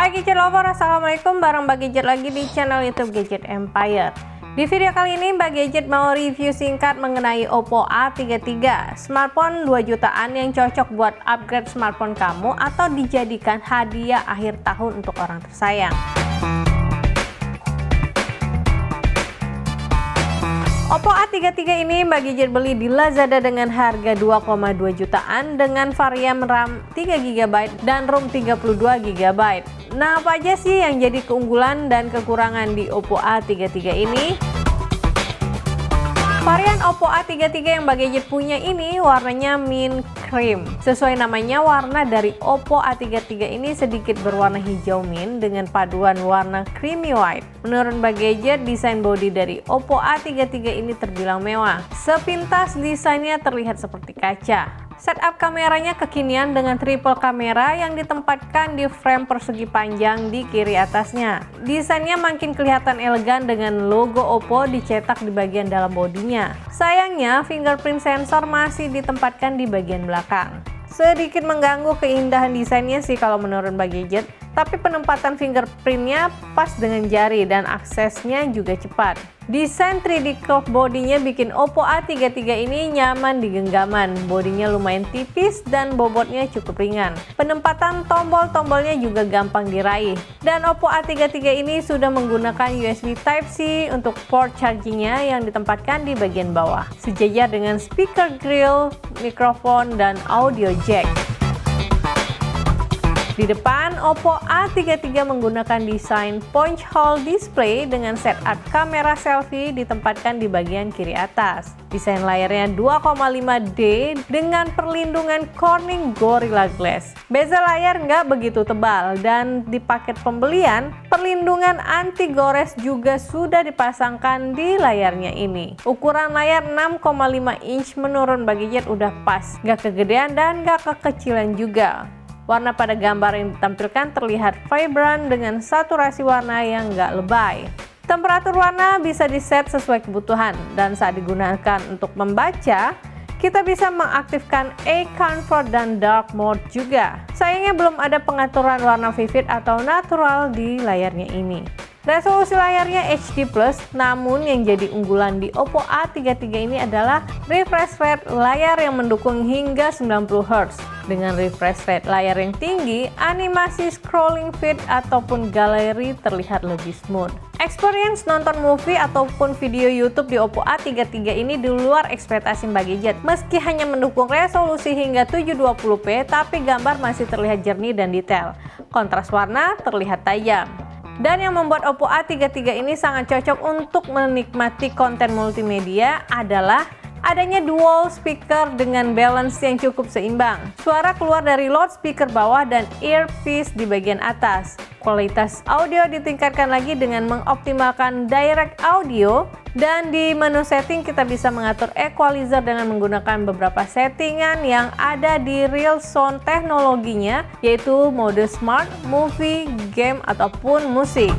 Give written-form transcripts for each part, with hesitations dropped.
Hai Gadget Lover, assalamualaikum, bareng Mbak Gadget lagi di channel YouTube Gadget Empire. Di video kali ini Mbak Gadget mau review singkat mengenai Oppo A33, smartphone 2 jutaan yang cocok buat upgrade smartphone kamu atau dijadikan hadiah akhir tahun untuk orang tersayang. Oppo A33 ini Mbak Gadget beli di Lazada dengan harga 2,2 jutaan dengan varian RAM 3GB dan ROM 32GB. Nah, apa aja sih yang jadi keunggulan dan kekurangan di Oppo A33 ini? Varian Oppo A33 yang Mbak Gadget punya ini warnanya mint cream. Sesuai namanya, warna dari Oppo A33 ini sedikit berwarna hijau mint dengan paduan warna creamy white. Menurut Mbak Gadget, desain bodi dari Oppo A33 ini terbilang mewah. Sepintas desainnya terlihat seperti kaca. Setup kameranya kekinian dengan triple kamera yang ditempatkan di frame persegi panjang di kiri atasnya. Desainnya makin kelihatan elegan dengan logo Oppo dicetak di bagian dalam bodinya. Sayangnya, fingerprint sensor masih ditempatkan di bagian belakang. Sedikit mengganggu keindahan desainnya sih kalau menurut Mbak Gadget, tapi penempatan fingerprintnya pas dengan jari dan aksesnya juga cepat. Desain 3D curve bodinya bikin Oppo A33 ini nyaman di genggaman. Bodinya lumayan tipis dan bobotnya cukup ringan. Penempatan tombol-tombolnya juga gampang diraih. Dan Oppo A33 ini sudah menggunakan USB Type-C untuk port chargingnya yang ditempatkan di bagian bawah, sejajar dengan speaker grill, mikrofon, dan audio jack. Di depan, Oppo A33 menggunakan desain punch hole display dengan setup kamera selfie ditempatkan di bagian kiri atas. Desain layarnya 2,5D dengan perlindungan Corning Gorilla Glass. Bezel layar nggak begitu tebal dan di paket pembelian, perlindungan anti gores juga sudah dipasangkan di layarnya ini. Ukuran layar 6,5 inch menurut Mbak Gadget udah pas, nggak kegedean dan nggak kekecilan juga. Warna pada gambar yang ditampilkan terlihat vibrant dengan saturasi warna yang nggak lebay. Temperatur warna bisa diset sesuai kebutuhan, dan saat digunakan untuk membaca, kita bisa mengaktifkan A-Comfort dan Dark Mode juga. Sayangnya belum ada pengaturan warna vivid atau natural di layarnya ini. Resolusi layarnya HD+, namun yang jadi unggulan di Oppo A33 ini adalah refresh rate layar yang mendukung hingga 90Hz. Dengan refresh rate layar yang tinggi, animasi scrolling feed ataupun galeri terlihat lebih smooth. Experience nonton movie ataupun video YouTube di Oppo A33 ini di luar ekspektasi Mbak Gadget. Meski hanya mendukung resolusi hingga 720p, tapi gambar masih terlihat jernih dan detail. Kontras warna terlihat tajam. Dan yang membuat Oppo A33 ini sangat cocok untuk menikmati konten multimedia adalah adanya dual speaker dengan balance yang cukup seimbang. Suara keluar dari loudspeaker bawah dan earpiece di bagian atas. Kualitas audio ditingkatkan lagi dengan mengoptimalkan direct audio, dan di menu setting kita bisa mengatur equalizer dengan menggunakan beberapa settingan yang ada di real sound teknologinya, yaitu mode smart, movie, game, ataupun musik.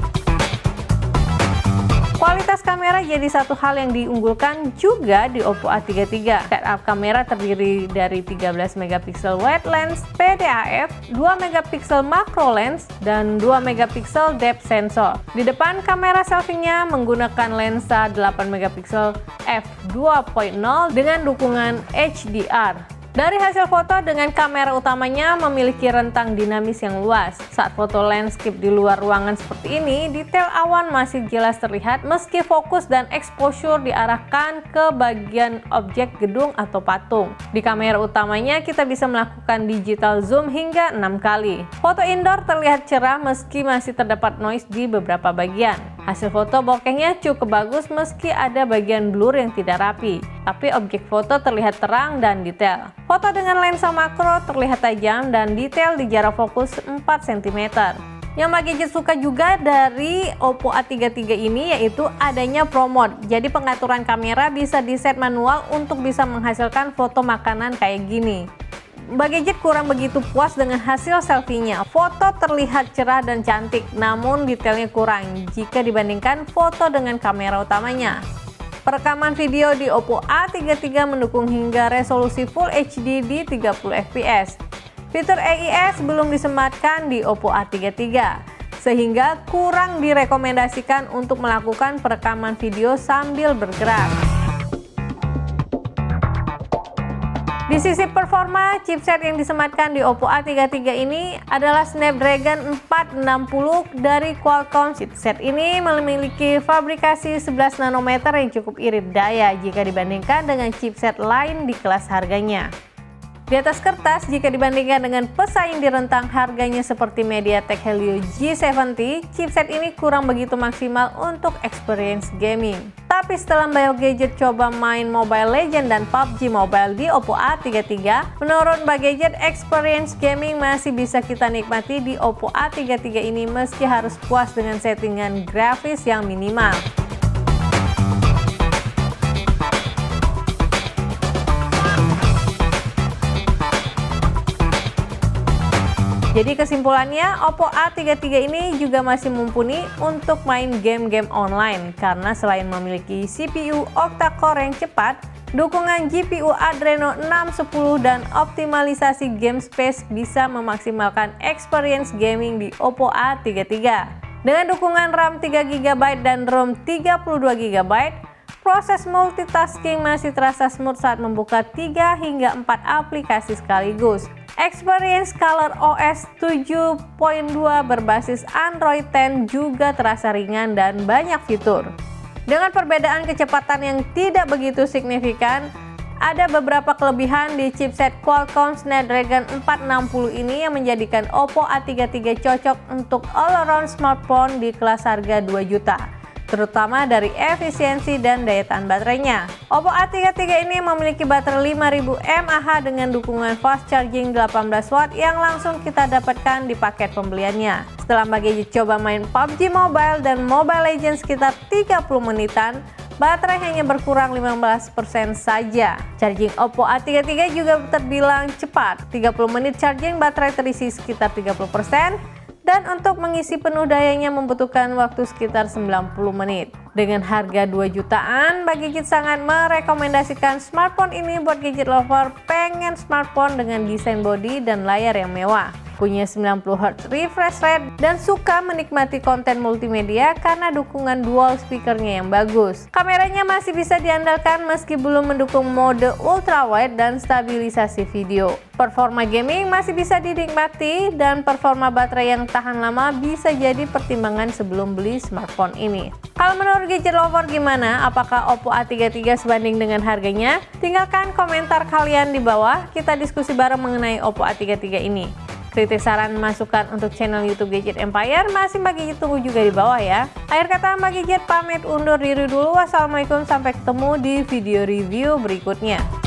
Kualitas kamera jadi satu hal yang diunggulkan juga di Oppo A33. Setup kamera terdiri dari 13 megapiksel wide lens PDAF, 2 megapiksel macro lens, dan 2 megapiksel depth sensor. Di depan, kamera selfie-nya menggunakan lensa 8 megapiksel f2.0 dengan dukungan HDR. Dari hasil foto dengan kamera utamanya memiliki rentang dinamis yang luas. Saat foto landscape di luar ruangan seperti ini, detail awan masih jelas terlihat meski fokus dan exposure diarahkan ke bagian objek gedung atau patung. Di kamera utamanya kita bisa melakukan digital zoom hingga 6 kali. Foto indoor terlihat cerah meski masih terdapat noise di beberapa bagian. Hasil foto bokehnya cukup bagus meski ada bagian blur yang tidak rapi, tapi objek foto terlihat terang dan detail. Foto dengan lensa makro terlihat tajam dan detail di jarak fokus 4 cm. Yang Mbak Gadget suka juga dari Oppo A33 ini yaitu adanya Pro Mode. Jadi pengaturan kamera bisa di-set manual untuk bisa menghasilkan foto makanan kayak gini. Mbak Gadget kurang begitu puas dengan hasil selfie-nya. Foto terlihat cerah dan cantik, namun detailnya kurang jika dibandingkan foto dengan kamera utamanya. Perekaman video di Oppo A33 mendukung hingga resolusi Full HD di 30 fps. Fitur AIS belum disematkan di Oppo A33. sehingga kurang direkomendasikan untuk melakukan perekaman video sambil bergerak. Di sisi performa, chipset yang disematkan di Oppo A33 ini adalah Snapdragon 460 dari Qualcomm. Chipset ini memiliki fabrikasi 11 nanometer yang cukup irit daya jika dibandingkan dengan chipset lain di kelas harganya. Di atas kertas, jika dibandingkan dengan pesaing di rentang harganya seperti MediaTek Helio G70, chipset ini kurang begitu maksimal untuk experience gaming. Tapi setelah Mbak Gadget coba main Mobile Legends dan PUBG Mobile di Oppo A33, menurut Mbak Gadget, experience gaming masih bisa kita nikmati di Oppo A33 ini meski harus puas dengan settingan grafis yang minimal. Jadi kesimpulannya, Oppo A33 ini juga masih mumpuni untuk main game-game online karena selain memiliki CPU octa-core yang cepat, dukungan GPU Adreno 610 dan optimalisasi game space bisa memaksimalkan experience gaming di Oppo A33. Dengan dukungan RAM 3GB dan ROM 32GB, proses multitasking masih terasa smooth saat membuka 3 hingga 4 aplikasi sekaligus. Experience Color OS 7.2 berbasis Android 10 juga terasa ringan dan banyak fitur. Dengan perbedaan kecepatan yang tidak begitu signifikan, ada beberapa kelebihan di chipset Qualcomm Snapdragon 460 ini yang menjadikan Oppo A33 cocok untuk all-around smartphone di kelas harga 2 juta. Terutama dari efisiensi dan daya tahan baterainya. Oppo A33 ini memiliki baterai 5000 mAh dengan dukungan fast charging 18 watt yang langsung kita dapatkan di paket pembeliannya. Setelah Mbak Gadget coba main PUBG Mobile dan Mobile Legends sekitar 30 menitan, baterai hanya berkurang 15% saja. Charging Oppo A33 juga terbilang cepat. 30 menit charging baterai terisi sekitar 30%. Dan untuk mengisi penuh dayanya membutuhkan waktu sekitar 90 menit. Dengan harga 2 jutaan, Mbak Gadget sangat merekomendasikan smartphone ini buat gadget lover pengen smartphone dengan desain bodi dan layar yang mewah. Punya 90Hz refresh rate dan suka menikmati konten multimedia karena dukungan dual speakernya yang bagus. Kameranya masih bisa diandalkan meski belum mendukung mode ultrawide dan stabilisasi video. Performa gaming masih bisa dinikmati dan performa baterai yang tahan lama bisa jadi pertimbangan sebelum beli smartphone ini. Kalau menurut gadget lover gimana? Apakah Oppo A33 sebanding dengan harganya? Tinggalkan komentar kalian di bawah, kita diskusi bareng mengenai Oppo A33 ini. Kritik, saran, masukan untuk channel YouTube Gadget Empire masih Mbak Gadget tunggu juga di bawah ya. Akhir kata Mbak Gadget pamit undur diri dulu. Wassalamualaikum, sampai ketemu di video review berikutnya.